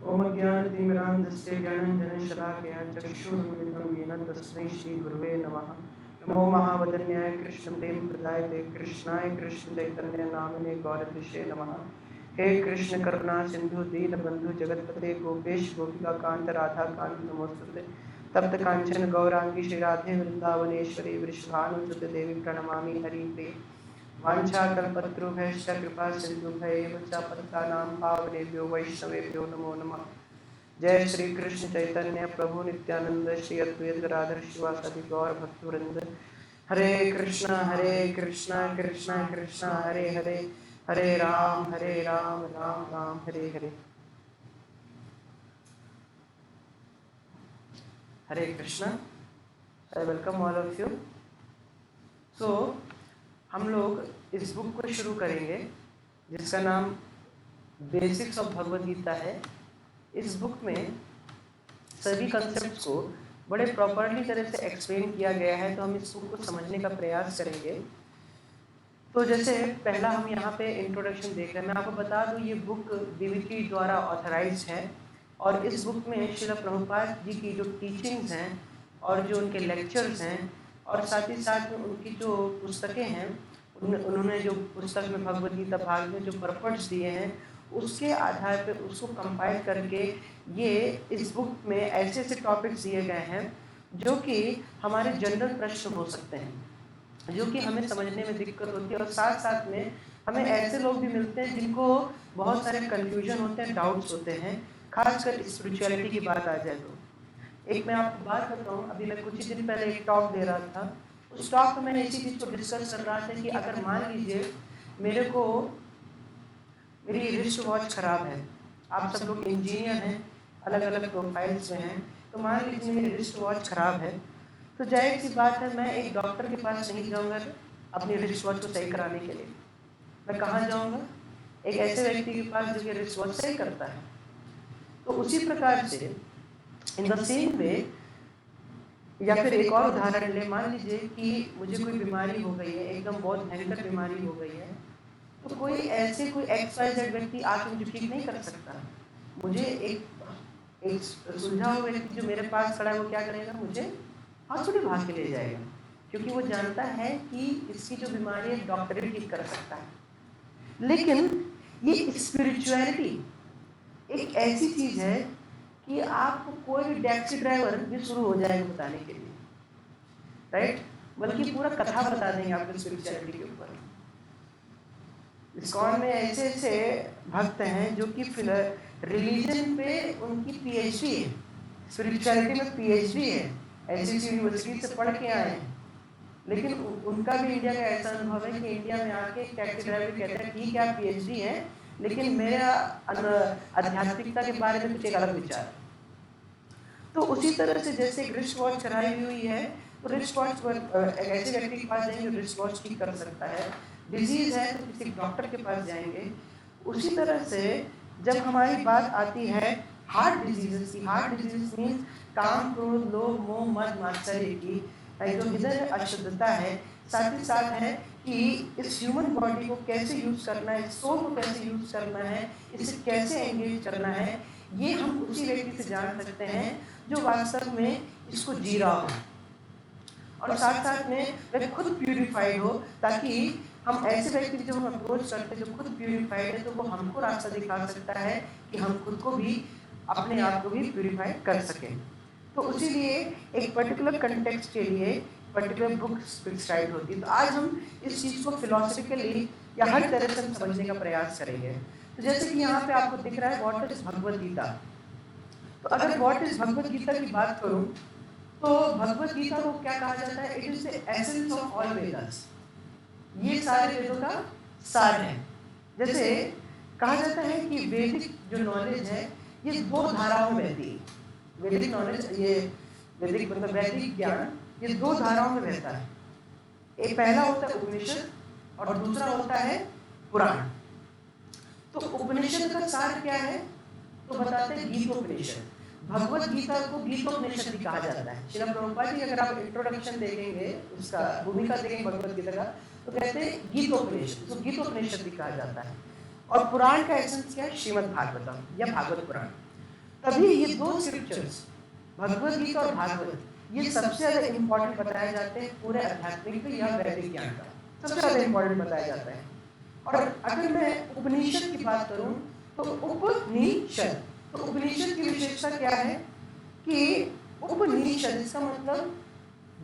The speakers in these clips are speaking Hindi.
ओम ज्ञानतिमिरान्धस्य ज्ञानाञ्जनशलाकया चक्षुरुन्मिलितं येन तस्मै श्रीगुरुवे नमः। नमो महावदन्याय कृष्णप्रेमप्रदायते कृष्णाय कृष्णचैतन्य नामिने गौरतिषे नमः। हे कृष्ण करुणा सिंधु दीनबंधु जगतपते गोपेश गोपिकाकांत राधाकांत नमोस्तुते। तप्त कांचन गौरांगी श्री राधे वृंदावनेश्वरी वृषभानुसुते देवी प्रणमामि हरिप्रिये। वाञ्छाकल्पतरुभ्यश्च कृपा सिन्धुभ्यैव च पतितानां पावनेभ्यो वैष्णवेभ्यो नमो नमः। जय श्री कृष्ण चैतन्य प्रभु नित्यानंद श्री अद्वैत गदाधर शिवासादि गौर भक्तवृंद। Hare Krishna Krishna Krishna Hare Hare, Hare Ram Ram Ram Hare Hare. Hare Krishna, I welcome all of you. So हम लोग इस बुक को शुरू करेंगे जिसका नाम बेसिक्स ऑफ भगवद गीता है। इस बुक में सभी कंसेप्ट्स को बड़े प्रॉपरली तरह से एक्सप्लेन किया गया है, तो हम इस बुक को समझने का प्रयास करेंगे। तो जैसे पहला हम यहाँ पे इंट्रोडक्शन देख रहे हैं, मैं आपको बता दूँ ये बुक बीवीटी द्वारा ऑथराइज है और इस बुक में श्रील प्रभुपाद जी की जो टीचिंग्स हैं और जो उनके लेक्चर्स हैं और साथ ही साथ में उनकी जो पुस्तकें हैं, उन्होंने जो पुस्तक में भगवद गीता भाग में जो पर्पट्स दिए हैं उसके आधार पर उसको कंपाइल करके ये इस बुक में ऐसे ऐसे टॉपिक्स दिए गए हैं जो कि हमारे जनरल प्रश्न हो सकते हैं, जो कि हमें समझने में दिक्कत होती है। और साथ साथ में हमें ऐसे लोग भी मिलते हैं जिनको बहुत सारे कन्फ्यूजन होते हैं, डाउट्स होते हैं, खासकर स्पिरिचुअलिटी की बात आ जाए तो। एक मैं आपको बात बताऊं, अभी मैं कुछ ही दिन पहले एक टॉक दे रहा था। उस टॉक में मैंने इसी चीज़ को डिस्कस कर रहा था कि अगर मान लीजिए मेरी रिस्ट वॉच खराब है, आप सब लोग इंजीनियर हैं, अलग अलग प्रोफाइल्स में हैं, तो मान लीजिए मेरी रिस्ट वॉच खराब है, तो जाहिर सी बात है मैं एक डॉक्टर के पास नहीं जाऊंगा अपनी रिस्ट वॉच को सही कराने के लिए। मैं कहाँ जाऊंगा? एक ऐसे व्यक्ति के पास जो कि रिस्ट वॉच सही करता है। तो उसी प्रकार से इन द सेम वे, या फिर एक और उदाहरण ले, मान लीजिए कि मुझे कोई बीमारी हो गई है, एकदम बहुत भयंकर बीमारी हो गई है, तो कोई XYZ व्यक्ति आके मुझे ठीक नहीं कर सकता। मुझे एक सुलझा हुआ व्यक्ति जो मेरे पास खड़ा है वो क्या करेगा? मुझे हॉस्पिटल भाग के ले जाएगा, क्योंकि वो जानता है कि इसकी जो बीमारी है डॉक्टर ही ठीक कर सकता है। लेकिन ये स्पिरिचुअलिटी एक ऐसी चीज है कि आपको कोई भी टैक्सी ड्राइवर भी शुरू हो जाएगा बताने के लिए, राइट? बल्कि पूरा कथा बता देंगे आपको स्पिरिचुअलिटी के ऊपर। इस्कॉन में ऐसे ऐसे भक्त हैं जो कि रिलीजन पे उनकी PhD है, स्पिरिचुअलिटी में PhD है, ऐसी यूनिवर्सिटी से पढ़ के आए हैं, लेकिन उनका भी इंडिया का ऐसा अनुभव है कि इंडिया में आके टैक्सी ड्राइवर कहते हैं ठीक है आप PhD है, लेकिन मेरा आध्यात्मिकता के बारे में कुछ एक अलग विचार। तो उसी तरह से जैसे रिस्ट वॉच कराई हुई है, तो रिस्ट वॉच ऐसे व्यक्ति के पास जाएंगे रिस्ट वॉच ठीक कर सकता है। डिजीज है तो किसी डॉक्टर के पास जाएंगे। उसी तरह से जब हमारी बात आती है हार्ट डिजीजेस की, हार्ट डिजीज मीन्स काम, क्रोध, लोभ, मोह, मद, मात्सर्य की जो हृदय में अशुद्धता है, साथ ही साथ है कि इस ह्यूमन बॉडी को कैसे यूज करना है, सोल को कैसे यूज करना है, इसे कैसे एंगेज करना है, ये हम उसी व्यक्ति से जान सकते हैं जो वास्तव में इसको जी रहा हो और साथ साथ में वह खुद प्यूरिफाइड हो, ताकि हम ऐसे व्यक्ति जब हम अप्रोच करते हैं जो खुद प्यूरिफाइड है, तो वो हमको रास्ता दिखा सकता है कि हम खुद को भी, अपने आप को भी प्यूरिफाइड कर सकें। तो उसीलिए एक पर्टिकुलर कंटेक्स्ट के लिए पर्टिकुलर बुक प्रिस्क्राइब होती है। तो आज हम इस चीज़ को फिलोसफिकली या हर तरह से हम समझने का प्रयास करेंगे। तो जैसे कि यहाँ पे आपको दिख रहा है व्हाट इज भगवद गीता। तो अगर व्हाट इज भगवद गीता की बात करूँ तो भगवद गीता को क्या कहा जाता है? It is the essence of all Vedas. ये सारे वेदों का सार है। जैसे कहा जाता है कि वैदिक जो नॉलेज है ये दो धाराओं में बहती है। वैदिक नॉलेज, ये वैदिक मतलब वैदिक ज्ञान, ये दो धाराओं में बहता है। एक पहला होता है उपनिषद और दूसरा होता है पुराण। तो उपनिषद का सार क्या है? तो बताते हैं गीतोपनिषद। भगवद गीता को गीतोपनिषद भी कहा जाता है। श्रील प्रभुपाद जी अगर आप इंट्रोडक्शन देखेंगे, उसका भूमिका देखेंगे भगवद गीता का, तो कहते हैं गीतोपनिषद, तो गीतोपनिषद भी कहा जाता है। और पुराण का एसेंस क्या है? श्रीमद् भागवतम या भागवत पुराण। तभी ये दो स्क्रिप्चर्स, भगवद गीता और भागवत, ये सबसे ज़्यादा इम्पोर्टेंट बताए जाते हैं पूरे आध्यात्मिक या वैदिक ज्ञान का, सबसे ज़्यादा इम्पोर्टेंट बताया जाता है। और अगर मैं उपनिषद की बात करूं तो उपनिषद, तो उपनिषद की विशेषता क्या है कि उपनिषद इसका मतलब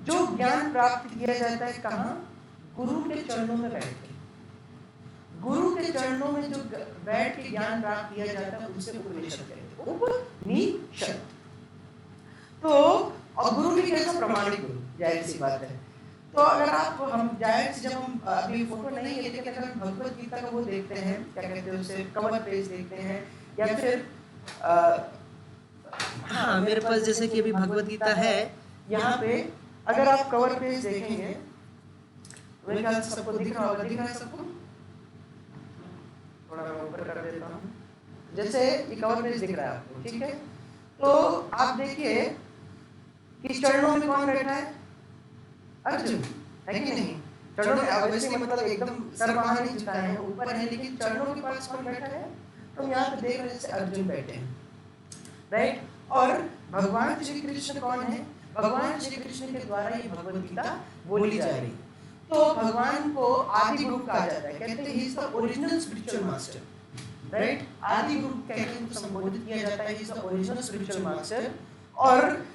जो ज्ञान प्राप्त किया जाता है कहाँ, गुरु के चरणों में बैठ के, गुरु के चरणों में जो बैठ के ज्ञान प्राप्त किया जाता है उसे उपनिषद कहते हैं, उपनिषद। तो और गुरु भी कैसा, प्रमाणिक गुरु, जाहिर सी बात है। तो अगर आप हम जाहिर से, जब हम अभी फोटो नहीं है लेकिन अगर हम भगवत गीता का वो देखते हैं, क्या कहते हैं उसे, कवर पेज देखते हैं, या फिर हाँ, मेरे पास जैसे कि अभी भगवत गीता है, यहाँ पे अगर आप कवर पेज देखेंगे, मेरे ख्याल से सबको दिख रहा होगा, दिख रहा है सबको, थोड़ा मैं ऊपर कर देता हूँ, जैसे ये कवर पेज दिख रहा है आपको, ठीक है। तो आप देखिए कि चरणों में कौन बैठा है, अर्जुन, है कि नहीं। चरणों में ऑब्वियसली मतलब एकदम सर वहां नहीं झुकाए हैं, ऊपर है, लेकिन चरणों के पास कौन बैठा है, तो यहाँ पे देख रहे हैं अर्जुन बैठे हैं, राइट। और भगवान श्री कृष्ण कौन है, भगवान श्री कृष्ण के द्वारा ये भगवद गीता बोली जा रही। तो भगवान को आदि गुरु कहा जाता है, कहते हैं he is the original spiritual master, right. आदि गुरु कहकर उनको संबोधित किया जाता है, he is the original spiritual master. और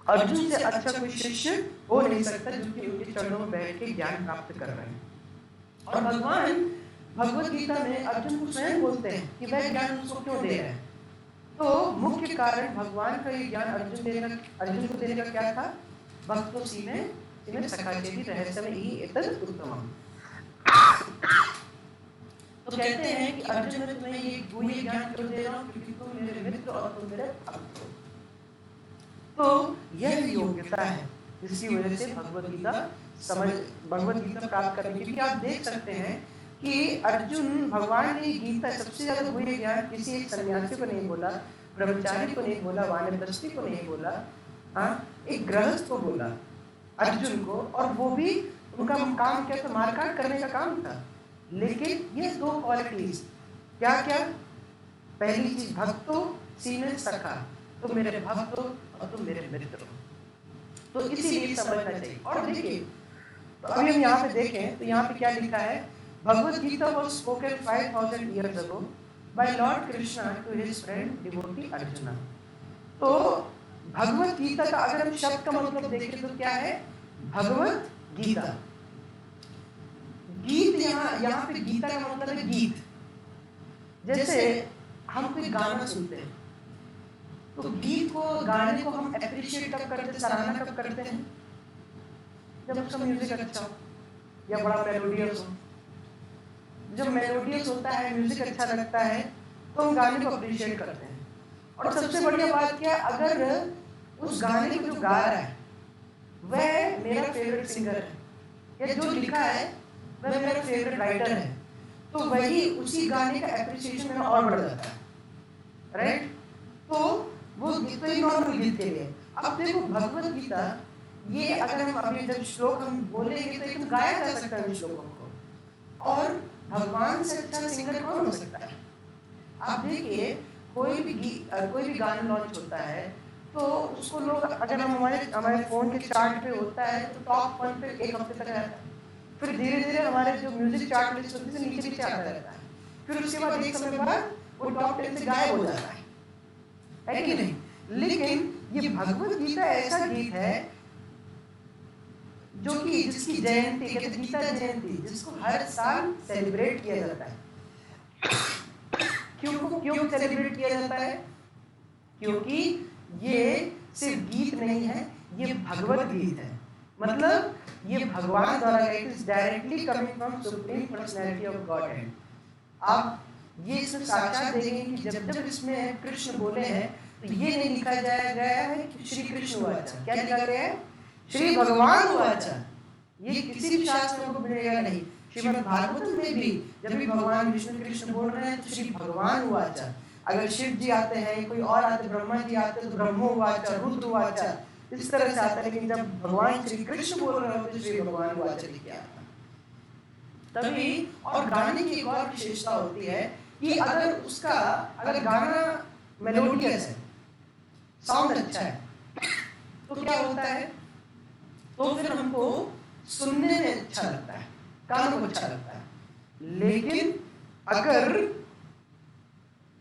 अर्जुन से अच्छा कोई शिष्य हो नहीं सकता जो कि उनके चरणों में बैठ के ज्ञान प्राप्त कर रहे हैं। और भगवान भगवद गीता में अर्जुन को स्वयं बोलते हैं कि वह ज्ञान उसको क्यों दे रहा है। तो मुख्य कारण भगवान का ये ज्ञान अर्जुन को देने का क्या था, भक्तों सीमे सखा चेति रहस्यमय ही एतद् उत्तमम्। तो कहते हैं कि अर्जुन मैं तुम्हें ये गुह्य ज्ञान क्यों दे रहा हूँ, क्योंकि तुम मेरे मित्र और तुम मेरे भक्त हो। तो यह योग्यता है, इसी वजह से भगवद गीता प्राप्त करने की। आप देख सकते हैं कि अर्जुन, भगवान ने गीता सबसे ज्यादा गुह्य ज्ञान किसी एक सन्यासी को नहीं बोला, ब्रह्मचारी को नहीं बोला, वानप्रस्थी को नहीं बोला, हाँ, एक गृहस्थ को बोला अर्जुन को, और वो भी उनका काम क्या था, मारकाट करने का काम था। लेकिन ये दो क्वालिटीज क्या क्या, पहली चीज भक्तो सीमे सखा, तुम मेरे भक्त हो और तुम मेरे मित्र हो, तो इसीलिए समझना चाहिए। और देखिए, तो अभी हम यहाँ पे देखें तो यहाँ पे क्या लिखा है, Bhagavad Gita was spoken 5000 years ago by Lord Krishna to his friend devotee Arjuna। तो भगवद गीता का अगर हम शब्द का मतलब देखें तो क्या है, भगवद गीता, गीत, यहाँ पे गीता का मतलब है गीत। जैसे हम कोई गाना सुनते हैं तो गीत को, गाने को हम एप्रिशिएट कब करते हैं, सराहना कब करते हैं, जब उसका म्यूजिक अच्छा हो या बड़ा मेलोडियस हो। जब मेलोडियस होता है, म्यूजिक अच्छा लगता है, तो हम गाने को अप्रिशिएट करते हैं। और सबसे बढ़िया बात क्या है, अगर उस गाने को जो गा रहा है वह मेरा फेवरेट सिंगर है, या जो लिखा है वह मेरा फेवरेट राइटर है, तो वही उसी गाने का एप्रिसिएशन मेरा और बढ़ जाता है, राइट। तो वो गीत तो नॉर्मल गीत के लिए। अब देखो भगवद गीता, ये अगर हम अभी जब श्लोक हम बोलेंगे तो एकदम गाया जा सकता है इन श्लोकों को, और भगवान से अच्छा सिंगर कौन हो सकता है। आप देखिए, कोई भी गाना लॉन्च होता है तो उसको लोग, अगर हम हमारे फोन के चार्ट पे होता है तो टॉप 1 पे एक हफ्ते तक रहता है, फिर धीरे धीरे हमारे जो म्यूजिक चार्ट लिस्ट होती है नीचे नीचे आता रहता है, फिर उसके बाद एक समय बाद वो टॉप 10 से गायब हो जाता है कि नहीं। लेकिन ये भगवद गीता ऐसा गीत है जो कि जिसकी जयंती, कहते गीता जयंती, जिसको हर साल सेलिब्रेट किया जाता है। क्यों सेलिब्रेट किया जाता है, क्योंकि ये सिर्फ गीत नहीं है, ये भगवद गीत है। मतलब ये भगवान द्वारा directly coming from supreme personality of God had. आप ये इसमें साक्षात देखेंगे कि जब जब इसमें कृष्ण बोले हैं तो ये नहीं लिखा गया है कि श्री कृष्ण वाचा, क्या लिखा गया है, श्री भगवान वाचा। ये किसी भी शास्त्र में मिलेगा नहीं। श्रीमद् भागवत में भी जब भी भगवान विष्णु कृष्ण बोल रहे हैं तो श्री भगवान वाचा। अगर शिव जी आते हैं, कोई और आते, ब्रह्मा जी आते तो ब्रह्मो वाचा, रुद्र वाचा, इस तरह से आता है। लेकिन जब भगवान श्री कृष्ण बोल रहे होते श्री भगवान वाचा लिखे आता तभी। और गाने की एक और विशेषता होती है कि अगर गाना मेलोडियस है, साउंड अच्छा है, तो क्या होता है, तो फिर हमको सुनने में अच्छा लगता है, कानों को अच्छा लगता है। लेकिन अगर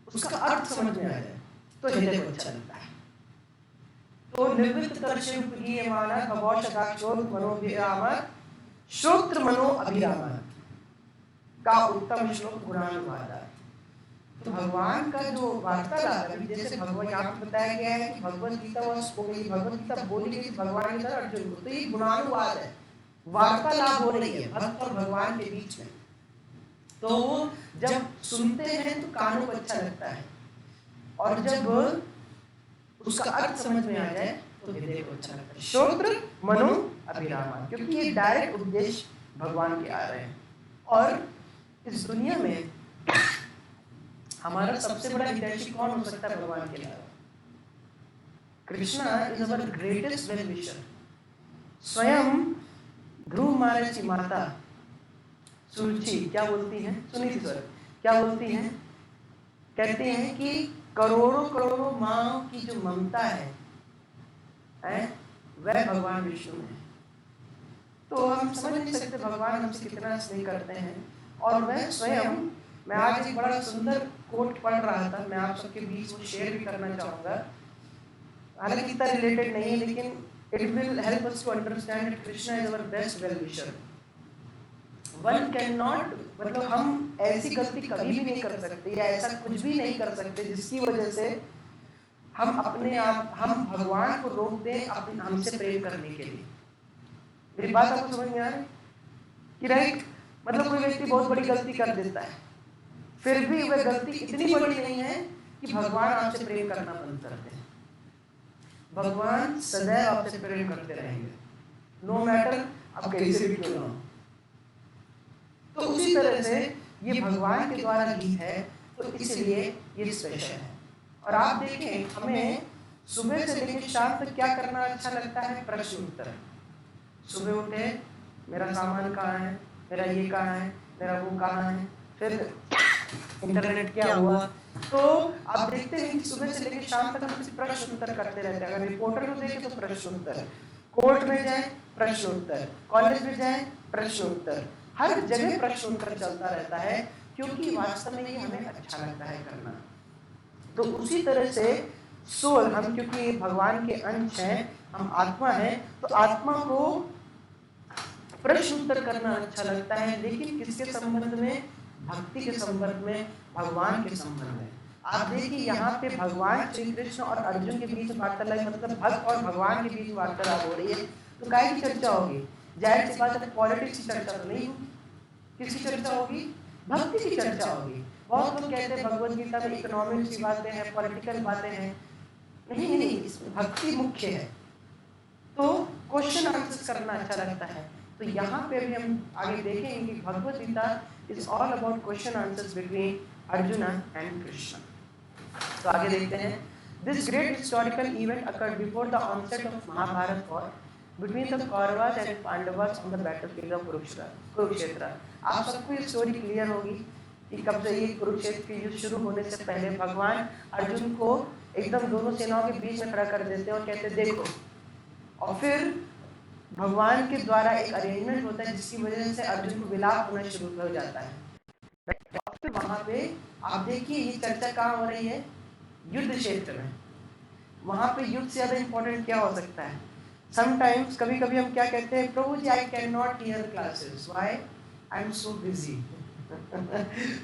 उसका अर्थ समझ में आ जाए तो हृदय को अच्छा लगता है। तो निर्वित कर्षिप गीयमाना खगोशकाक्षोर मनोभिरामक श्रोत्र मनो अभिरामक का उत्तम श्लोक गुणानुवादा। तो भगवान का जो वार्तालाप है, जैसे भगवान यहाँ पे बताया गया है कि भगवत गीता भगवत गीता बोली गई भगवान के द्वारा अर्जुन को, तो ये गुणानुवाद है, वार्तालाप हो रही है भक्त और भगवान के बीच में। तो जब सुनते हैं तो कानों को अच्छा लगता है, और जब उसका अर्थ समझ में आ जाए तो हृदय को अच्छा लगता है। श्रोत्र मनो अभिरामा, क्योंकि ये डायरेक्ट उपदेश भगवान के आ रहे हैं। और इस दुनिया में हमारा सबसे बड़ा हितैषी कौन हो सकता है भगवान के अलावा? Krishna is our greatest well wisher. स्वयं ध्रुव महाराज की माता सुरुचि क्या बोलती हैं, सुनीति स्वर क्या बोलती हैं, कहते हैं कि करोड़ों करोड़ों माँ की जो ममता है वह भगवान विष्णु में। तो हम समझ नहीं सकते भगवान हमसे कितना स्नेह करते हैं। और वह स्वयं, मैं आज एक बड़ा सुंदर कोट पढ़ रहा था, मैं आप सबके बीच में शेयर भी करना चाहूँगा। हालांकि इतना रिलेटेड नहीं है, लेकिन it will help us to understand that Krishna is our best well wisher. One can not, मतलब हम ऐसी गलती कभी भी नहीं कर सकते या ऐसा कुछ भी नहीं कर सकते जिसकी वजह से हम अपने आप, हम भगवान को रोक दें अपने हमसे प्रेम करने के लिए। मेरी बात आपको समझ में आ रही है कि राइट? मतलब कोई व्यक्ति बहुत बड़ी गलती कर देता है, फिर भी वह गलती इतनी बड़ी नहीं है कि भगवान आपसे प्रेम करना बंद कर दे। भगवान सदैव आपसे प्रेम करते रहेंगे, नो मैटर आप कैसे भी क्यों ना हो। तो उसी तरह से ये भगवान के द्वारा गीत है, तो इसलिए ये स्पेशल है। और आप देखें, हमें सुबह से लेकर शाम तक क्या करना अच्छा लगता है? प्रश्न उत्तर। सुबह उठे, मेरा सामान कहाँ है, मेरा ये कहाँ है, मेरा वो कहाँ है, फिर इंटरनेट क्या हुआ। तो आप देखते हैं कि सुबह से लेकर शाम तक हम सिर्फ प्रश्न उत्तर करते रहते हैं। अगर रिपोर्टर को देखें तो प्रश्न उत्तर, कोर्ट में जाए प्रश्न उत्तर, कॉलेज में जाए प्रश्न उत्तर, हर जगह प्रश्न उत्तर चलता रहता है, क्योंकि वास्तव में ये हमें अच्छा लगता है करना। तो उसी तरह से सोल, हम क्योंकि भगवान के अंश हैं, हम आत्मा हैं, तो आत्मा को प्रश्न उत्तर करना अच्छा लगता है। लेकिन किसके संबंध में? भक्ति के संबंध में, भगवान के संबंध में। आप देखिए यहाँ पे भगवान श्री कृष्ण और अर्जुन के बीच वार्तालाप, मतलब भक्त और भगवान के बीच वार्तालाप हो रही है, तो काय की चर्चा होगी? जाहिर सी बात है, पॉलिटिक्स की चर्चा तो नहीं होगी। किसकी चर्चा होगी? भक्ति की चर्चा होगी। बहुत लोग कहते हैं भगवत गीता में इकोनॉमिक्स की बातें हैं, पॉलिटिकल बातें हैं। नहीं नहीं, इसमें भक्ति मुख्य है। तो क्वेश्चन आंसर करना अच्छा लगता है। तो यहाँ पे भी हम आगे देखेंगे कि Bhagavad Gita is all about question answers between Arjuna and Krishna. तो आगे देखते हैं, this great historical event occurred before the onset of Mahabharata war between the Kauravas and Pandavas on the battlefield of Kurukshetra. आप सबको ये स्टोरी क्लियर होगी कि कब से ये कुरुक्षेत्र की युद्ध शुरू होने से पहले भगवान अर्जुन को एकदम दोनों सेनाओं के बीच में खड़ा कर देते हैं और कहते हैं देखो। और फिर भगवान के द्वारा एक अरेंजमेंट होता है जिसकी वजह से अर्जुन को विलाप होना शुरू हो जाता है। और फिर वहाँ पे आप देखिए ये चर्चा कहाँ हो रही है? युद्ध क्षेत्र में। वहाँ पे युद्ध से ज़्यादा इम्पोर्टेंट क्या हो सकता है? समटाइम्स, कभी कभी हम क्या कहते हैं, Prabhu ji I can not hear classes, why? I am so busy.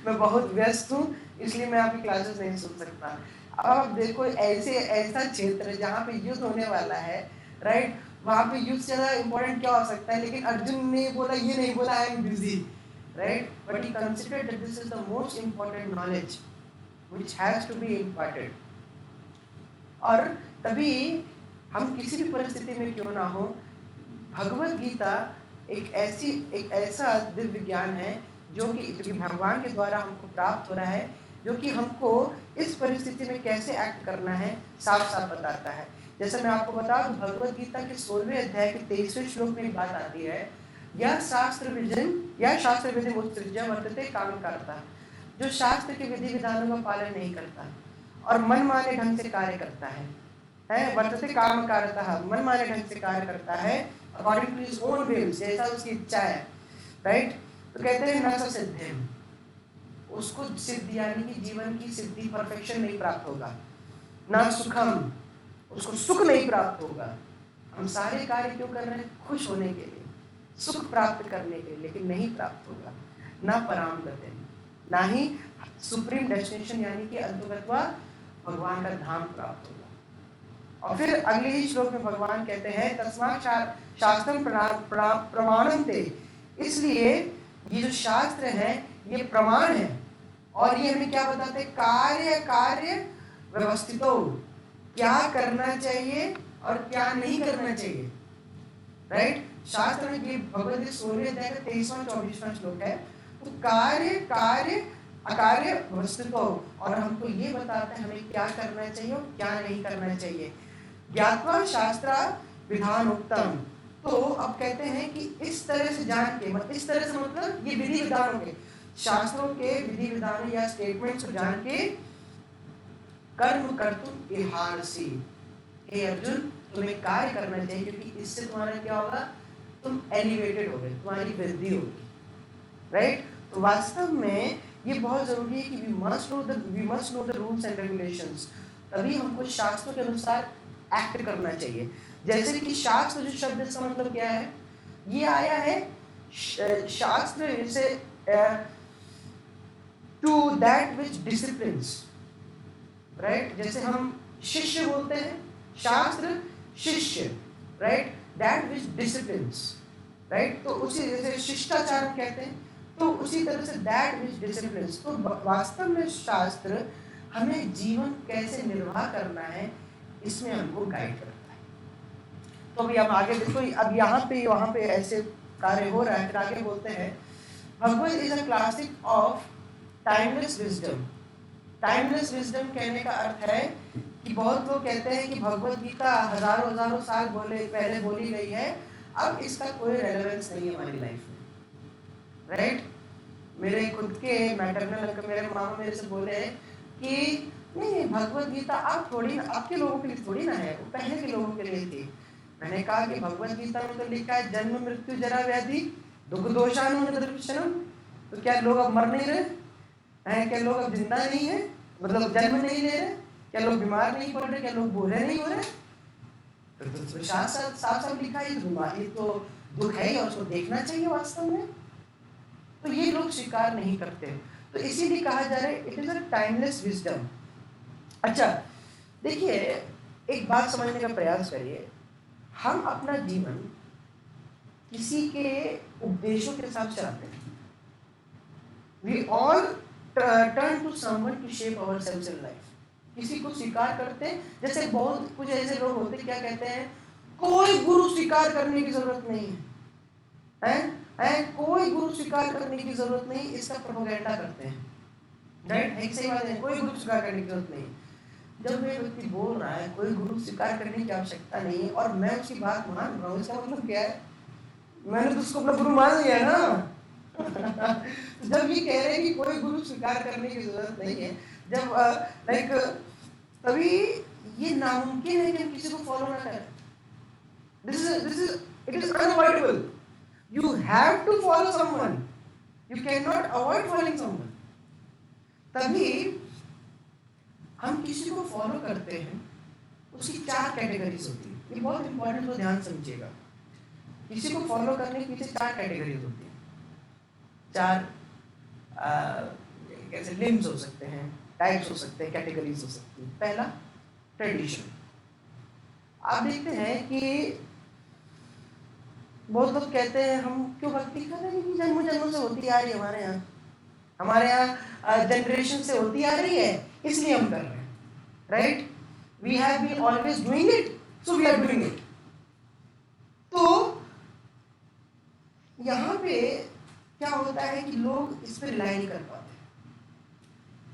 मैं बहुत व्यस्त हूँ, इसलिए मैं आपकी क्लासेस नहीं सुन सकता। अब आप देखो, ऐसा क्षेत्र जहाँ पे युद्ध होने वाला है, राइट, वहाँ पे युद्ध से ज़्यादा इम्पोर्टेंट क्या हो सकता है? लेकिन अर्जुन ने बोला, ये नहीं बोला I am busy, right, but he considered that this is the most important knowledge which has to be imparted. और तभी हम किसी भी परिस्थिति में क्यों ना हो, भगवत गीता एक ऐसा दिव्य ज्ञान है जो कि भगवान के द्वारा हमको प्राप्त हो रहा है, जो कि हमको इस परिस्थिति में कैसे एक्ट करना है साफ साफ बताता है। जैसे मैं आपको बता दूं, भगवत गीता के 16वें अध्याय के 23वें श्लोक में एक बात आती है, या शास्त्र विधि उत्सृज्य वर्तते काम करता, जो शास्त्र के विधि विधानों का पालन नहीं करता। और मनमाने ढंग से कार्य करता है वर्तते काम कारतः, मनमाने ढंग से कार्य करता है according to his own will, जैसा उसकी इच्छा है, राइट। तो कहते हैं न स सिद्धिम, उसको सिद्धि यानी कि जीवन की सिद्धि, परफेक्शन नहीं प्राप्त होगा। ना सुखम, उसको सुख नहीं प्राप्त होगा। हम सारे कार्य क्यों कर रहे हैं? खुश होने के लिए, सुख प्राप्त करने के लिए, लेकिन नहीं प्राप्त होगा। ना पराम गति, ना ही सुप्रीम डेस्टिनेशन यानी कि अंतगत्वा भगवान का धाम प्राप्त होगा। और फिर अगले ही श्लोक में भगवान कहते हैं तस्मात् शास्त्रम प्रमाणम ते, इसलिए ये जो शास्त्र है ये प्रमाण है और ये हमें क्या बताते हैं? कार्य व्यवस्थितो, क्या करना चाहिए और क्या नहीं करना चाहिए, राइट। शास्त्र में ये भगवद गीता 16वें अध्याय का 23वां 24वां श्लोक है। तो कार्य अकार्य व्यवस्थितो, और हमको ये बताता है हमें क्या करना चाहिए और क्या नहीं करना चाहिए। ज्ञात्वा शास्त्र विधान उत्तम, तो अब कहते हैं कि इस तरह से जान के, मतलब इस तरह से मतलब ये विधि विधानों के, शास्त्रों के विधि विधानों या स्टेटमेंट्स को जान के कर्म कर्तुम इहारसी, हे अर्जुन तुम्हें कार्य करना चाहिए, क्योंकि इससे तुम्हारा क्या होगा? तुम एलिवेटेड होगे, तुम्हारी वृद्धि होगी, राइट। तो वास्तव में ये बहुत जरूरी है कि we must know the rules and regulations, तभी हमको शास्त्रों के अनुसार एक्ट करना चाहिए। जैसे कि शास्त्र जो शब्द, इसका मतलब क्या है? ये आया है शास्त्र से to that which disciplines, right. जैसे हम शिष्य बोलते हैं, शास्त्र शिष्य, right, that which disciplines, right. तो उसी जैसे शिष्टाचार कहते हैं, तो उसी तरह से दैट विच डिसिप्लिन्स। तो वास्तव में शास्त्र हमें जीवन कैसे निर्वाह करना है इसमें हमको गाइड करता है। तो अभी हम आगे देखो, अब यहाँ पे वहाँ पे ऐसे कार्य हो रहा है। फिर आगे बोलते हैं Bhagavad is a classic of timeless wisdom. Timeless wisdom कहने का अर्थ है कि बहुत लोग कहते हैं कि भगवद गीता हजारों साल पहले बोली गई है, अब इसका कोई रेलेवेंस नहीं है हमारी लाइफ में, राइट। मेरे खुद के मैटरनल अंकल, मेरे मामा मेरे से बोले कि नहीं, भगवद गीता आप थोड़ी ना, आपके लोगों के लिए थोड़ी ना है, वो पहले के लोगों के लिए थी। मैंने कहा कि भगवद गीता में तो लिखा है जन्म मृत्यु जरा व्याधि दुख दोषानुदर्शनम, तो क्या लोग अब मर नहीं रहे हैं? क्या लोग अब जिंदा नहीं है? मतलब जन्म नहीं ले रहे? क्या लोग बीमार नहीं पड़ रहे? क्या लोग बूढ़े नहीं हो रहे? तो साफ लिखा है बीमारी तो दुख है और उसको देखना चाहिए वास्तव में। तो ये लोग स्वीकार नहीं करते, तो इसीलिए कहा जा रहा है it is a timeless wisdom. अच्छा देखिए, एक बात समझने का प्रयास करिए, हम अपना जीवन किसी के उपदेशों के साथ चलाते हैं। We all turn to someone to shape ourselves in life. किसी को स्वीकार करते हैं, जैसे बहुत कुछ ऐसे लोग होते हैं, क्या कहते हैं, कोई गुरु स्वीकार करने की जरूरत नहीं है, कोई गुरु स्वीकार करने की जरूरत नहीं, इसका प्रोपेगेंडा करते हैं, राइट। एक सही बात है, कोई गुरु स्वीकार करने की जरूरत नहीं। जब मैं व्यक्ति बोल रहा है कोई गुरु स्वीकार करने की आवश्यकता नहीं है और मैं उसकी बात मान रहा हूँ, इसका मतलब क्या है? मैंने तो उसको अपना गुरु मान लिया ना। जब ये कह रहे हैं कि कोई गुरु स्वीकार करने की जरूरत नहीं है, जब लाइक तभी ये नामुमकिन है कि हम किसी को फॉलो ना करें। This is it is unavoidable. You have to follow someone, you can not avoid following someone. तभी हम किसी को फॉलो करते हैं, उसकी 4 कैटेगरीज होती है। ये बहुत इंपॉर्टेंट, तो ध्यान समझिएगा। किसी को फॉलो करने के पीछे 4 कैटेगरीज होती है, 4 कैसे लिम्स हो सकते हैं, टाइप्स हो सकते हैं, कैटेगरीज हो सकती है। पहला ट्रेडिशन। आप देखते हैं कि बहुत लोग कहते हैं हम क्यों भक्ति कर रहे हैं, जन्मों से होती आ रही है, हमारे यहाँ जनरेशन से होती आ रही है, इसलिए हम कर रहे हैं, right. We have been always doing it, so we are doing it. तो यहाँ पे क्या होता है कि लोग इस पर रिलाई नहीं कर पाते,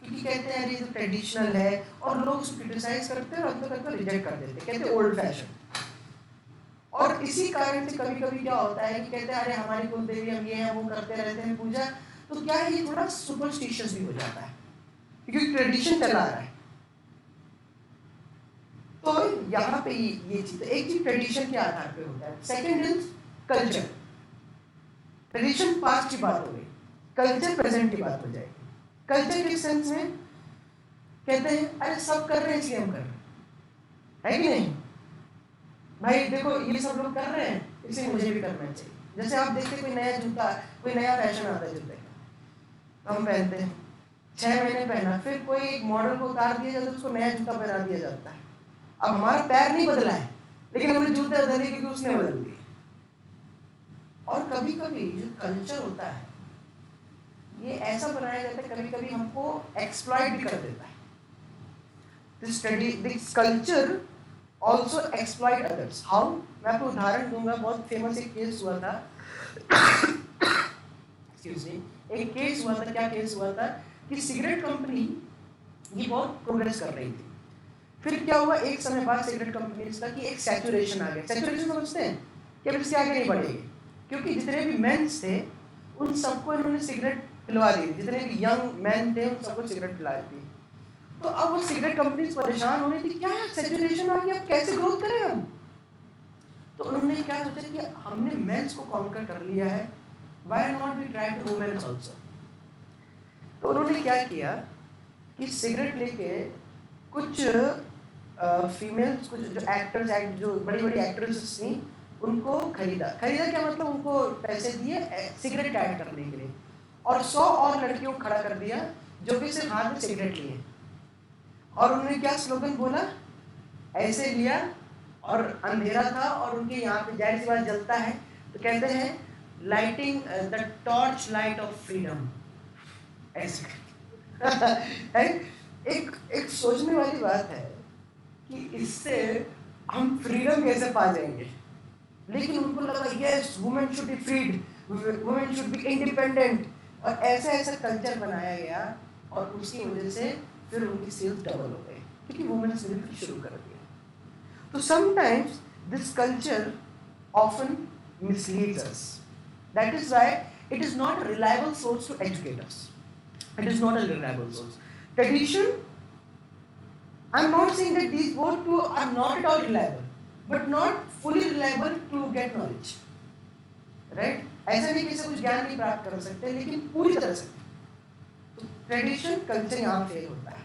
क्योंकि कहते हैं ये तो ट्रेडिशनल है, और लोग उसको क्रिटिसाइज करते हैं और अंत तक रिजेक्ट कर देते हैं, कहते हैं ओल्ड फैशन। और इसी कारण से कभी कभी क्या होता है कि कहते हैं अरे हमारी कुल देवी, हम ये हैं वो करते रहते हैं पूजा, तो क्या है ये थोड़ा सुपरस्टिशियस भी हो जाता है, क्योंकि ट्रेडिशन चला रहा है, यहाँ पे ये चीज, एक चीज ट्रेडिशन के आधार पे होता है, second is culture. Tradition past की बात हो गई, कल्चर प्रेजेंट की बात हो जाएगी। कल्चर के सेंस में कहते हैं अरे सब कर रहे हैं इसलिए हम कर रहे हैं, है कि नहीं भाई? देखो ये सब लोग कर रहे हैं इसलिए मुझे भी करना चाहिए। जैसे आप देखते कोई नया जूता, कोई नया फैशन आता है जूते का, हम पहनते हैं, 6 महीने पहना, फिर कोई एक मॉडल को उतार दिया जाता है, उसको नया जूता पहना दिया जाता है। अब हमारा पैर नहीं बदला है, लेकिन हमने जूते बदले क्योंकि उसने बदल दिए। और कभी कभी जो कल्चर होता है ये ऐसा बनाया जाता है, कभी कभी हमको एक्सप्लॉइट भी कर देता है। This culture also exploit others. How? मैं आपको उदाहरण दूंगा, बहुत फेमस एक केस हुआ था एक्सक्यूज मी, एक केस हुआ था, क्या केस हुआ था कि सिगरेट कंपनी ये बहुत प्रोग्रेस कर रही थी। फिर क्या हुआ, एक समय बाद सिगरेट कंपनीज का कि एक सैचुरेशन आ गया। सैचुरेशन समझते हैं कि अब इससे आगे नहीं बढ़ेगी, क्योंकि जितने भी मेंस थे उन सबको इन्होंने सिगरेट पिलवा दी, जितने भी यंग मैन थे उन सबको सिगरेट पिला दी। तो अब वो सिगरेट कंपनीज परेशान हो रही थी, क्या सैचुरेशन आ गया, अब कैसे ग्रोथ करें हम? तो उन्होंने क्या सोचा कि हमने मेंस को कॉन्कर कर लिया है, why not we try to women also. तो उन्होंने क्या किया कि सिगरेट लेके कुछ फीमेल्स, कुछ जो एक्टर्स, जो बड़ी बड़ी एक्ट्रेसेस थी, उनको खरीदा क्या मतलब उनको पैसे दिए सिगरेट ऐड करने के लिए, और 100 और लड़कियों को खड़ा कर दिया जो कि सिर्फ हाथ में सिगरेट लिए। और उन्होंने क्या स्लोगन बोला, ऐसे लिया और अंधेरा था और उनके यहाँ पे जाहिर सी बात जलता है, तो कहते हैं lighting the torch light of freedom. ऐसे एक सोचने वाली बात है कि इससे हम फ्रीडम कैसे पा जाएंगे, लेकिन उनको लगा yes women should be freed, women should be independent, और ऐसा ऐसा कल्चर बनाया गया और उसकी वजह से फिर उनकी सेल्स डबल हो गई, क्योंकि वुमेन से भी शुरू कर दिया। तो sometimes this culture often misleads us. That is why it is not a reliable source to educate us. It is not a reliable source. Tradition, I'm not saying that these both two are not at all reliable, but not fully reliable to get knowledge. Right? ऐसा नहीं कि से कुछ ज्ञान नहीं प्राप्त कर सकते, लेकिन पूरी तरह से। तो ट्रेडिशन कल्चर यहाँ फेल होता है।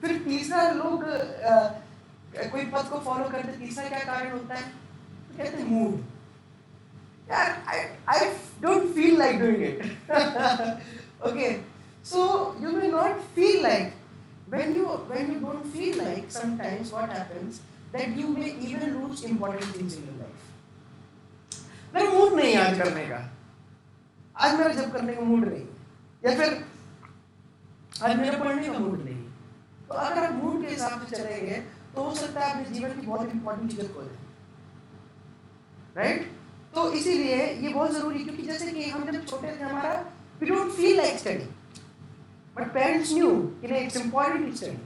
फिर तीसरा, लोग कोई पद को फॉलो करते, तीसरा क्या कारण होता है, तो कहते हैं मूड। यार I don't feel like doing it. Okay, so you may not feel like, when you don't feel like, sometimes what happens that you may even lose important things in your life. मेरा मूड नहीं आज करने का, आज मेरा जब करने का मूड नहीं, या फिर आज मेरा पढ़ने का मूड नहीं। तो अगर आप मूड के हिसाब से चलेंगे तो हो सकता है अपने जीवन की बहुत इंपॉर्टेंट चीजें खो दें, राइट? तो इसीलिए ये बहुत जरूरी, क्योंकि जैसे कि हम जब छोटे थे, हमारा we don't feel like studying, but parents knew कि it's important to study,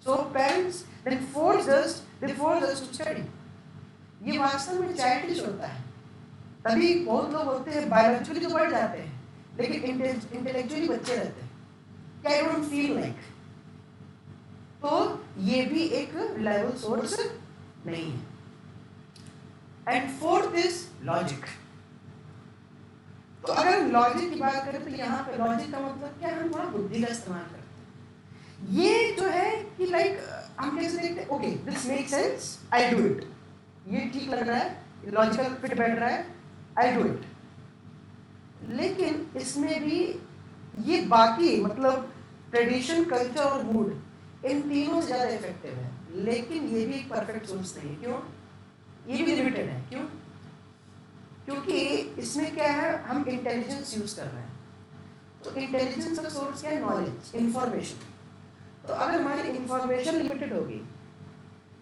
so parents then forced us to study. ये वास्तव में childish होता है। तभी बहुत लोग होते हैं बायोलॉजिकली तो बढ़ जाते हैं, लेकिन इंटेलेक्चुअली बच्चे रहते हैं, क्या I don't feel like। तो ये भी एक reliable सोर्स नहीं है। And fourth is logic. तो अगर लॉजिक की बात करें तो यहाँ पे लॉजिक का मतलब क्या, हम थोड़ा बुद्धि का इस्तेमाल करते हैं। ये जो है कि लाइक हम कैसे देखते हैं, okay this make sense, I do it, ये ठीक लग रहा है, लॉजिकल फिट बैठ रहा है, आई डू इट। लेकिन इसमें भी ये बाकी मतलब ट्रेडिशन, कल्चर और मूड, इन तीनों से ज़्यादा इफेक्टिव है, लेकिन ये भी एक परफेक्ट सोर्स नहीं है। क्यों? ये भी लिमिटेड है। क्यों? क्योंकि इसमें क्या है, हम इंटेलिजेंस यूज कर रहे हैं। तो इंटेलिजेंस का सोर्स क्या है? Knowledge, information. तो अगर हमारी इंफॉर्मेशन लिमिटेड होगी,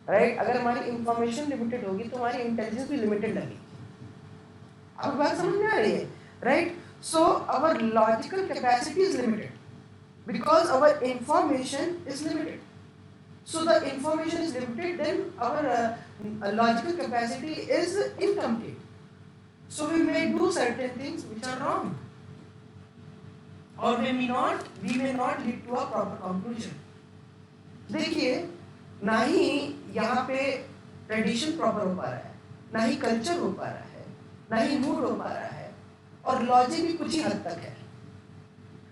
राइट, अगर हमारी इंफॉर्मेशन लिमिटेड होगी तो हमारी इंटेलिजेंस भी लिमिटेड लगेगी। अब बात समझ में आ रही है, right? So our logical capacity is limited because our information is limited. So the information is limited, then our logical capacity is incomplete. So we may do certain things which are wrong, or we may not lead to a proper conclusion. देखिए, ना ही यहाँ पे ट्रेडिशन प्रॉपर हो पा रहा है, ना ही कल्चर हो पा रहा है, ना ही मूड हो पा रहा है, और लॉजिक भी कुछ ही हद तक है।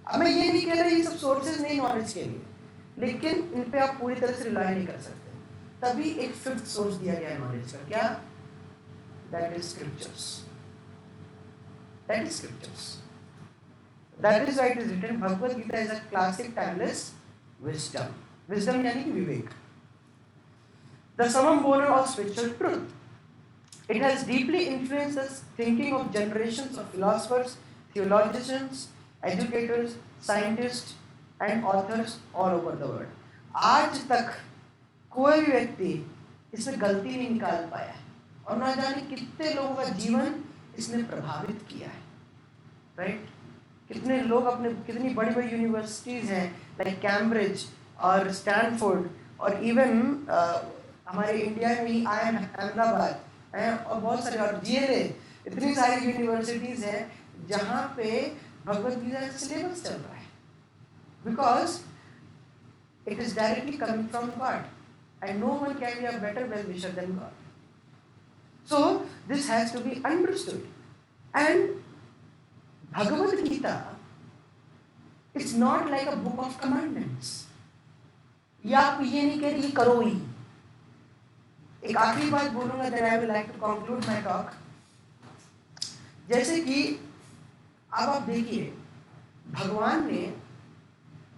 अब मैं ये नहीं कह रहा ये सब सोर्सेज नहीं नॉलेज के लिए, लेकिन इन पे आप पूरी तरह से रिलाई नहीं कर सकते। तभी एक फिफ्थ सोर्स दिया गया नॉलेज का, क्या? That is scriptures. That is scriptures. That is right is written Bhagavad Gita is a classic timeless wisdom. Wisdom यानी कि विवेक, the summum bonum of spiritual truth. It has deeply influenced the thinking of generations of philosophers, theologians, educators, scientists, and authors all over the world. आज तक कोई भी व्यक्ति इसमें गलती नहीं निकाल पाया है, और ना जाने कितने लोगों का जीवन इसने प्रभावित किया है, राइट? कितने लोग अपने, कितनी बड़ी बड़ी यूनिवर्सिटीज हैं लाइक कैम्ब्रिज और स्टैनफोर्ड, और इवन हमारे इंडिया में ही IIM अहमदाबाद है, और बहुत सारे, और GLA, इतनी सारी यूनिवर्सिटीज हैं जहाँ पे भगवद गीता का सिलेबस चल रहा है, because it is directly coming from God and no one can be a better well wisher than God. So this has to be understood. And Bhagavad Gita it's not like a book of commandments. या आप ये नहीं कह रही करो ही. एक आखिरी बात बोलूंगा, then I will like to conclude my talk. जैसे कि अब आप देखिए, भगवान ने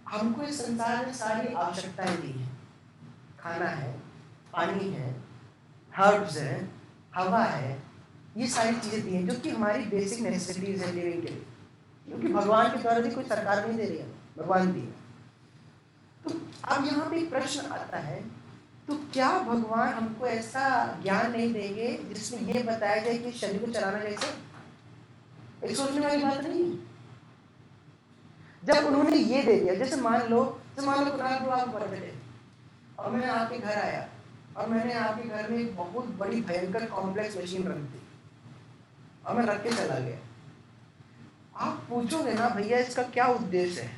हमको इस संसार में सारी आवश्यकताएं दी हैं. खाना है, पानी है, हर्ब्स है, हवा है, ये सारी चीजें दी हैं जो कि हमारी बेसिक नेसेसिटीज है लिविंग के लिए, क्योंकि भगवान के द्वारा भी कोई सरकार नहीं दे रही है, भगवान दी है. तो अब यहाँ पे एक प्रश्न आता है, तो क्या भगवान हमको ऐसा ज्ञान नहीं देंगे जिसमें ये बताया जाए कि शरीर को चलाना कैसे? एक सोचने वाली बात नहीं है. जब उन्होंने ये दे दिया, जैसे मान लो कुरान को आप पढ़ रहे और मैं आपके घर आया और मैंने आपके घर में एक बहुत बड़ी भयंकर कॉम्प्लेक्स मशीन रख दी और मैं रख के चला गया. आप पूछोगे ना, भैया इसका क्या उद्देश्य है?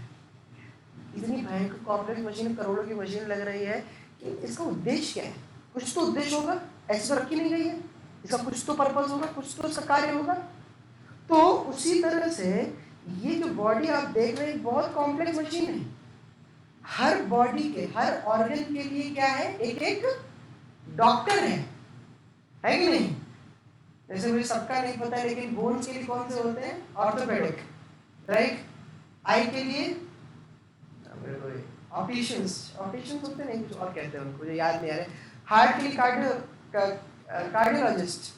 इतनी भयंकर कॉम्प्लेक्स मशीन, करोड़ों की मशीन लग रही है, कि इसका उद्देश्य क्या है? कुछ तो उद्देश्य होगा, ऐसे तो रखी नहीं गई है. इसका कुछ तो पर्पस होगा, कुछ तो इसका कार्य होगा. तो उसी तरह से ये जो बॉडी आप देख रहे हैं बहुत कॉम्प्लेक्स मशीन है. हर बॉडी के, हर ऑर्गन के लिए क्या है? एक एक डॉक्टर है कि नहीं? जैसे मुझे सबका नहीं पता, लेकिन बोन्स के लिए कौन से होते हैं? Orthopaedic, right? आई के लिए ऑप्टिशियंस होते नहीं, कुछ और कहते हैं उनको, मुझे याद नहीं आ रहा. हार्ट के लिए कार्डियोलॉजिस्ट,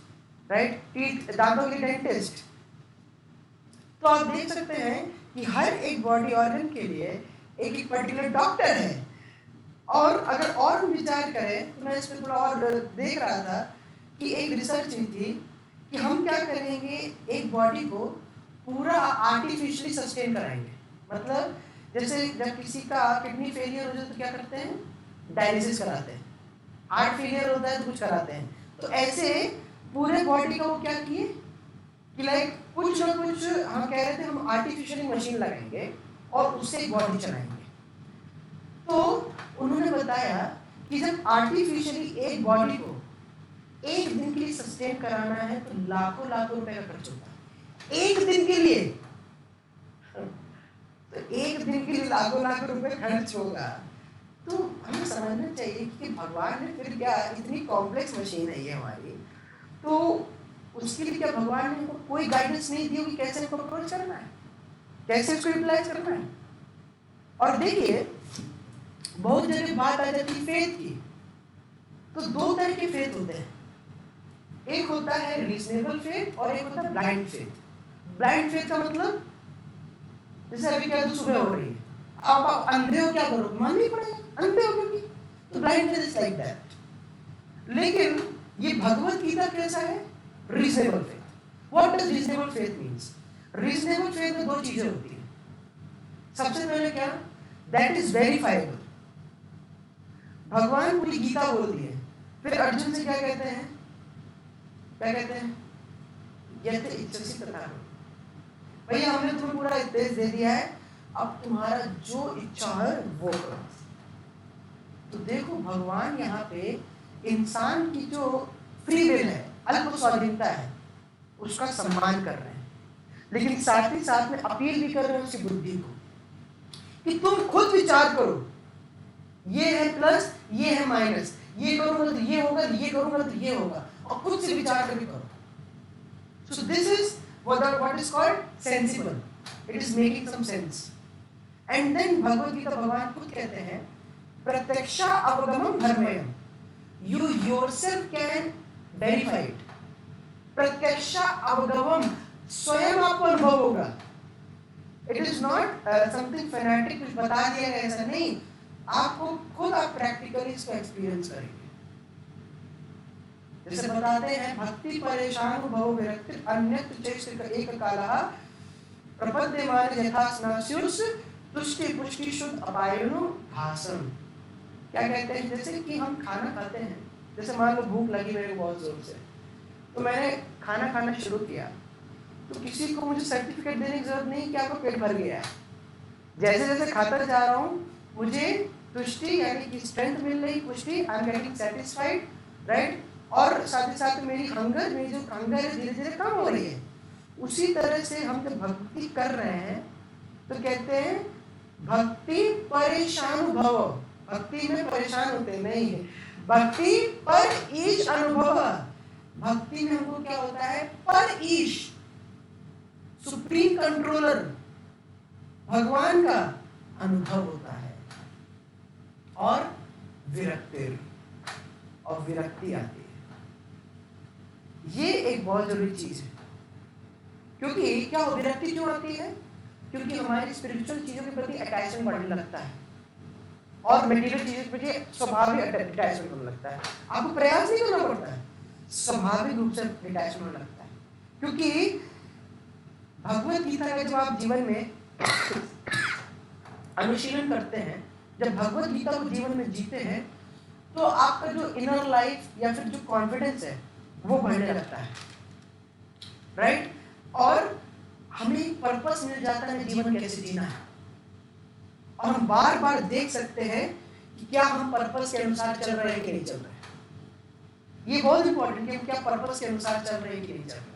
राइट? दांतों के लिए डेंटिस्ट. तो आप देख सकते हैं कि हर एक बॉडी ऑर्गन के लिए एक एक पर्टिकुलर डॉक्टर है. और अगर और विचार करें तो मैं इस पर थोड़ा और देख रहा था कि एक रिसर्च हुई थी कि हम क्या करेंगे, एक बॉडी को पूरा आर्टिफिशियली सस्टेन कराएंगे. मतलब जैसे जब किसी का किडनी फेलियर हो जाए तो क्या करते हैं? डायलिसिस कराते हैं. हार्ट फेलियर होता है तो कुछ कराते हैं. तो ऐसे पूरे बॉडी का वो क्या किए कि लाइक कुछ ना कुछ हम कह रहे थे हम आर्टिफिशियली मशीन लगाएंगे और उससे एक बॉडी चलाएंगे. तो उन्होंने बताया कि जब आर्टिफिशियली एक बॉडी को एक दिन के लिए सस्टेन कराना है तो लाखों रुपए का खर्च होता है. एक दिन के लिए, तो एक दिन के लिए लाखों रुपए खर्च होगा. तो हमें समझना चाहिए कि भगवान ने फिर क्या, इतनी कॉम्प्लेक्स मशीन है ये हमारी, तो उसके लिए क्या भगवान ने हमको कोई गाइडेंस नहीं दी होगी कैसे इसको अप्रोच करना है, कैसे इसको यूटिलाइज करना है? और देखिए, बहुत जगह बात आ जाती है फेथ की. तो दो तरह के फेथ होते हैं. एक होता है रीजनेबल फेथ और एक होता है ब्लाइंड फेथ. ब्लाइंड फेथ का मतलब जैसे अभी क्या सुबह हो रही है, आप अंधे हो, क्या करो? मान नहीं पड़ेगा, अंधे हो क्योंकि. तो blind faith is like that. लेकिन ये भगवत गीता कैसा है? Reasonable faith. What does reasonable faith means? Reasonable faith में दो चीजें होती हैं. सबसे पहले क्या? That is verifiable. भगवान पूरी गीता बोलती है, फिर अर्जुन से क्या कहते हैं? यत इच्छसि तथा कुरु. भैया हमने तुम्हें पूरा उपदेश दे दिया है, अब तुम्हारा जो इच्छा है वो करो. तो देखो भगवान यहाँ पे इंसान की जो फ्री विल है, अल्प स्वाधीनता है, उसका सम्मान कर रहे हैं, लेकिन साथ ही साथ में अपील भी कर रहे हैं उसकी बुद्धि को कि तुम खुद विचार करो, ये है प्लस, ये है माइनस, ये करूंगा तो ये होगा, ये करूंगा तो ये होगा, और खुद से विचार करके करो. So this is what is called sensible. It is making some sense. And then Bhagavad Gita भगवान खुद कहते हैं प्रत्यक्षा अवगमम धर्मयम. You yourself can verify it. प्रत्यक्षा अवगमम, स्वयं आपको अनुभव होगा. It is not something fanatic कुछ बता दिया गया, ऐसा नहीं. आपको खुद आप प्रैक्टिकली इसको एक्सपीरियंस करेंगे. जैसे बताते हैं भक्ति परेशान भव विरक्ति अन्यत्र चेष्ट एक कालः प्रपद्यमान यथा स्नास्युस् तुष्टि पुष्टि शुद्ध अपायनो भासम. क्या कहते हैं, जैसे कि हम खाना खाते हैं, जैसे मान लो भूख लगी मेरे को बहुत जोर से, तो मैंने खाना खाना शुरू किया, तो किसी को मुझे सर्टिफिकेट देने की जरूरत नहीं कि आपका पेट भर गया है. जैसे जैसे खाता जा रहा हूँ मुझे तुष्टि यानी कि स्ट्रेंथ मिल रही, पुष्टि, I am getting satisfied, right. और साथ ही साथ मेरी जो हंगर है धीरे धीरे कम हो रही है. उसी तरह से हम जब भक्ति कर रहे हैं तो कहते हैं भक्ति परेशान भव. भक्ति में परेशान होते नहीं है, भक्ति पर ईश अनुभव. भक्ति में हमको क्या होता है, पर ईश, सुप्रीम कंट्रोलर भगवान का अनुभव होता है. और विरक्ति, और विरक्ति आती है. ये एक बहुत जरूरी चीज है. क्योंकि क्या हो, विरक्ति क्यों आती है, क्योंकि हमारी स्पिरिचुअल चीजों के प्रति अटैचमेंट बढ़ने लगता है और मटेरियल चीजों के प्रति स्वाभाविक अटैचमेंट होने लगता है. आपको प्रयास नहीं करना पड़ता है, स्वाभाविक रूप से अटैचमेंट होने लगता है. क्योंकि भगवत गीता का जब आप जीवन में अनुशीलन करते हैं, जब भगवत गीता को जीवन में जीते हैं, तो आपका जो इनर लाइफ या फिर जो कॉन्फिडेंस है वो बढ़ने लगता है, राइट. और हमें एक पर्पस मिल जाता है जीवन कैसे जीना है, और हम बार बार देख सकते हैं कि क्या हम पर्पस के अनुसार चल रहे हैं कि नहीं चल रहे हैं. ये बहुत इंपॉर्टेंट है कि हम क्या पर्पस के अनुसार चल रहे हैं कि नहीं चल रहे हैं.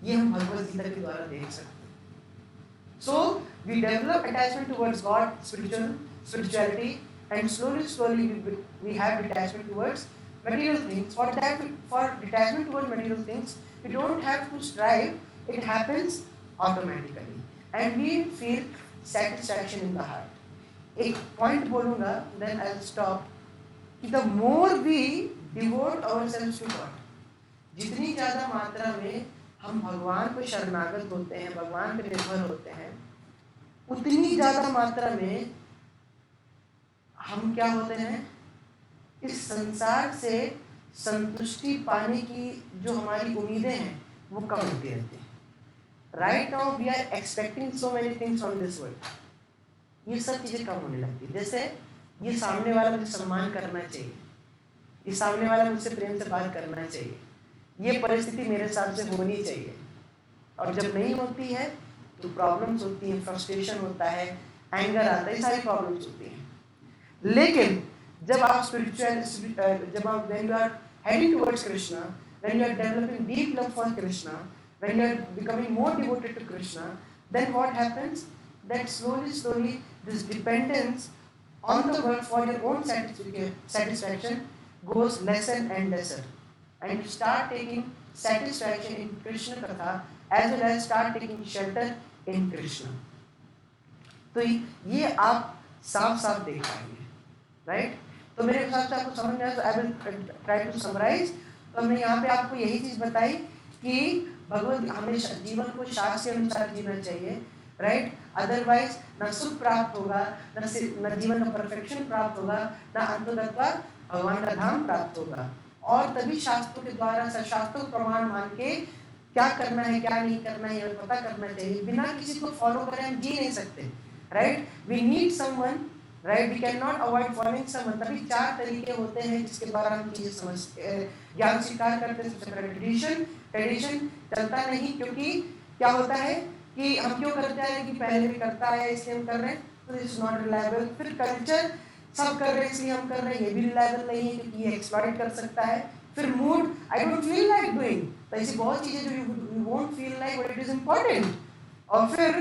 ये हम भगवत गीता के द्वारा देख सकते हैं. So we develop attachment towards God, spirituality, and slowly we have detachment towards material things. For detachment towards material things, we don't have to strive. It happens automatically, and we feel satisfaction in the heart. एक point बोलूँगा, then I'll stop. कि the more we devote ourselves to God, जितनी ज़्यादा मात्रा में हम भगवान को शरणागत होते हैं, भगवान पे निर्भर होते हैं, उतनी ज़्यादा मात्रा में हम क्या होते हैं, इस संसार से संतुष्टि पाने की जो हमारी उम्मीदें हैं वो कम होती रहती हैं. Right now we are expecting so many things from this world. ये सब चीज़ें कम होने लगती है. जैसे ये सामने वाला मुझे सम्मान करना चाहिए, ये सामने वाला मुझसे प्रेम से बात करना चाहिए, ये परिस्थिति मेरे साथ से होनी चाहिए. और जब नहीं होती है तो प्रॉब्लम्स होती हैं, फ्रस्ट्रेशन होता है, एंगर आता है, सारी प्रॉब्लम्स होती हैं. लेकिन जब आप जब आप when you are heading towards Krishna, when you are developing deep love for Krishna, when you are becoming more devoted to Krishna, then what happens? That slowly this dependence on the world for your own satisfaction goes lesser and lesser, and you start taking satisfaction in Krishna Katha as well as start taking shelter in Krishna. तो ये आप साफ साफ देख पाएंगे, राइट. तो मेरे हिसाब से आपको समझ में आया. तो I will try to summarize. तो हमने यहाँ पे आपको यही चीज़ बताई कि भगवत हमेशा जीवन को शास्त्र के अनुसार जीना चाहिए, राइट. अदरवाइज न सुख प्राप्त होगा, न जीवन का परफेक्शन प्राप्त होगा, न अंततः भगवान का धाम प्राप्त होगा. और तभी शास्त्रों के द्वारा शास्त्रों प्रमाण मान के क्या करना है क्या नहीं करना है ये पता करना चाहिए. बिना किसी को फॉलो करे हम जी नहीं सकते, right. We need someone, right. We can not avoid following someone. तभी 4 तरीके होते हैं जिसके द्वारा हम चीजें समझ ज्ञान स्वीकार करते हैं. सबसे पहले ट्रेडिशन चलता नहीं, क्योंकि क्या होता है कि हम क्यों करते हैं कि पहले भी करता है इसलिए हम कर रहे हैं, तो दिस इज नॉट रिलायबल. फिर कल्चर सब कर रहे हैं इसलिए हम कर रहे हैं, ये भी रिलायबल नहीं है क्योंकि ये एक्सप्लॉइट कर सकता है। फिर mood, I don't feel like doing, तो ऐसी बहुत चीजें जो you won't feel like but it is important. और फिर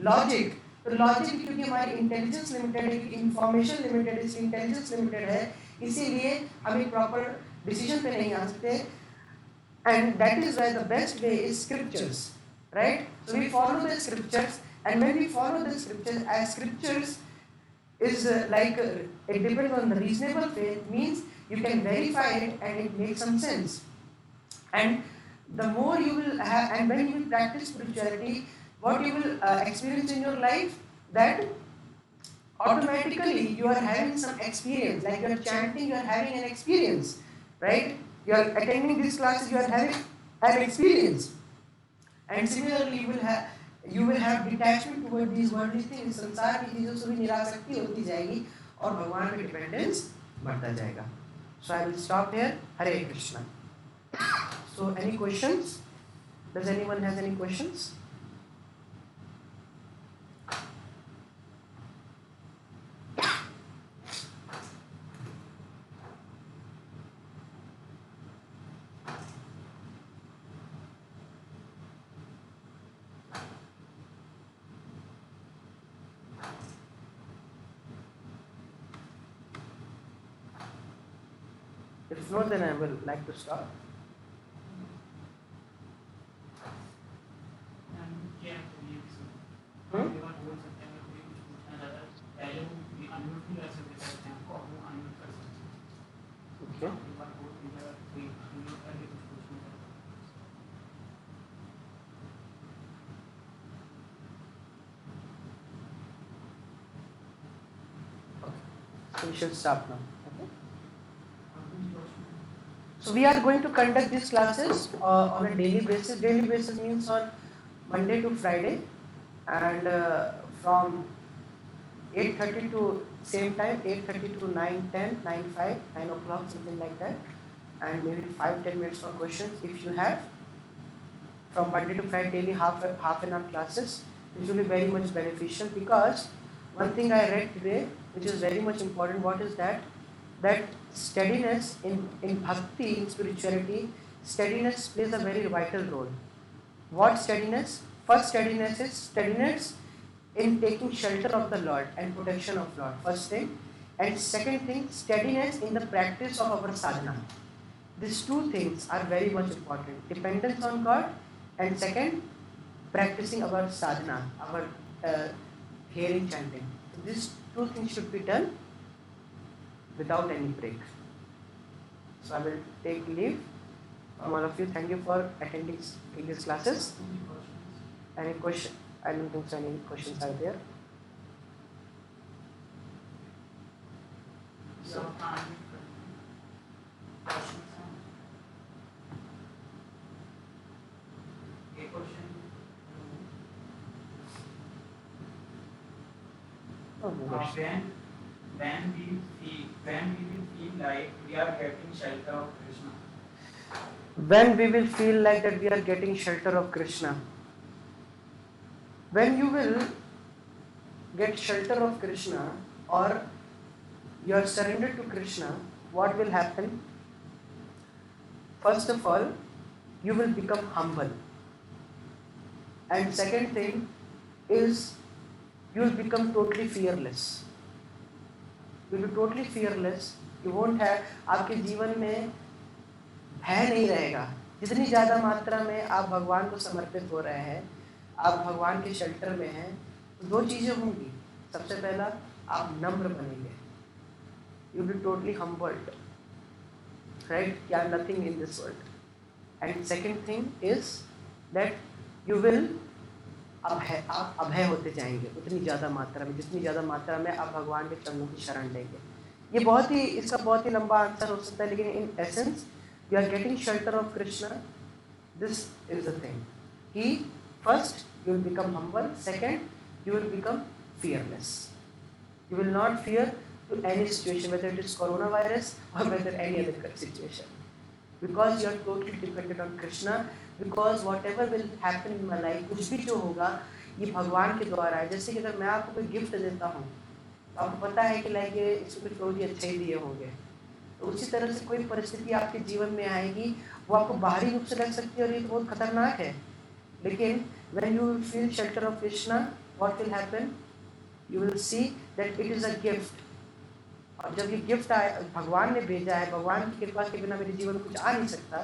लॉजिक, तो लॉजिक क्योंकि हमारी इंटेलिजेंस लिमिटेड है, इंफॉर्मेशन लिमिटेड है, इंटेलिजेंस लिमिटेड है, इसीलिए हम एक प्रॉपर डिसीजन पे नहीं आ सकते। And that is why the best way is scriptures, right? So we follow the scriptures, and when we follow the scriptures, as scriptures is it depends on the reasonable faith, means you can verify it and it makes some sense. And the more you will have, and when you will practice spirituality, what you will experience in your life, that automatically you are having some experience, like you are chanting, you are having an experience, right? You are attending these classes, you are having an experience. And similarly you will have detachment toward these worldly things, संसार की चीजों से भी निरासक्ति होती जाएगी और भगवान पे डिपेंडेंस बढ़ता जाएगा। So I will stop here. Hare Krishna. So any questions? Does anyone has any questions? If not, then I will like to start. Okay. So we should stop now. Okay. So we are going to conduct these classes on a daily basis. Daily basis means on Monday to Friday, and from 8:30 to same time, 8:30 to 9:10, 9:05, 9 o'clock, something like that, and maybe 5-10 minutes for questions if you have. From Monday to Friday, daily half an hour classes. This will be very much beneficial, because one thing I read today, which is very much important. What is that? That steadiness in bhakti, in spirituality, steadiness plays a very vital role. What steadiness? First steadiness is steadiness in taking shelter of the Lord and protection of Lord. First thing. And second thing, steadiness in the practice of our sadhana. These two things are very much important. Dependence on God, and second, practicing our sadhana, our hearing, chanting. So these two things should be done without any break. So I will take leave from all of you. Thank you for attending these classes. Any question? I don't think so any questions are there. So, when we will feel like we are getting shelter of Krishna. When we will feel like that we are getting shelter of Krishna. When you will get shelter of Krishna, or you are surrendered to Krishna, what will happen? First of all, you will become humble. And second thing is, you will become totally fearless. You will be totally fearless. You won't have, आपके जीवन में भय नहीं रहेगा। जितनी ज़्यादा मात्रा में आप भगवान को समर्पित हो रहे हैं, आप भगवान के शेल्टर में हैं, तो दो चीज़ें होंगी। सबसे पहला, आप नम्र बनेंगे। You will be totally humbled, right? You are nothing in this world. And second thing is that you will आप अभय होते जाएंगे उतनी ज़्यादा मात्रा में, जितनी ज़्यादा मात्रा में आप भगवान के चरणों की शरण लेंगे। ये इसका बहुत ही लंबा आंसर हो सकता है, लेकिन in essence you are getting shelter of Krishna. This is the thing कि first you will become humble, second you will become fearless. You will not fear to any situation, whether it is coronavirus or whether any other situation, because you are totally dependent on Krishna. Because whatever will happen in my life, कुछ भी जो होगा ये भगवान के द्वारा है. जैसे कि अगर मैं आपको कोई गिफ्ट देता हूँ, आपको पता है कि लाइक ये इसको कुछ रोज अच्छे ही दिए होंगे। तो उसी तरह से कोई परिस्थिति आपके जीवन में आएगी, वो आपको बाहरी रूप से लग सकती है और ये तो बहुत खतरनाक है, लेकिन when you will feel shelter of Krishna, what will happen? You will see that it is a gift. और जब ये गिफ्ट आए, भगवान ने भेजा है, भगवान की कृपा के बिना मेरे जीवन में कुछ आ नहीं सकता,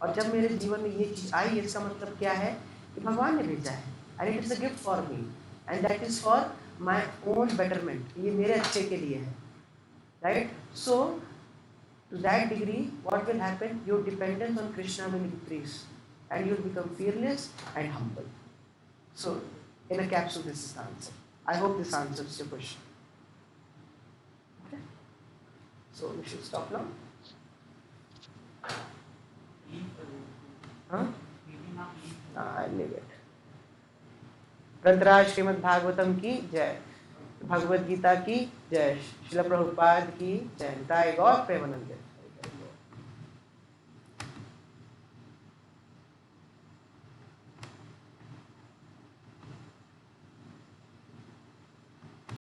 और जब मेरे जीवन में ये चीज़ आई, इसका मतलब क्या है कि भगवान ने भेजा है, and it is a gift for me, and that is for my own betterment, ये मेरे अच्छे के लिए है, right? So to that degree, what will happen? Your dependence on Krishna will increase, and you will become fearless and humble. So, in a capsule, this is the answer. I hope this answers your question. Okay. So we should stop now. Huh? I'll leave it. ग्रंथराज श्रीमद् भागवतम की जय, भगवद गीता की जय, श्रील प्रभुपाद की जय, निताय गौर प्रेमानंद।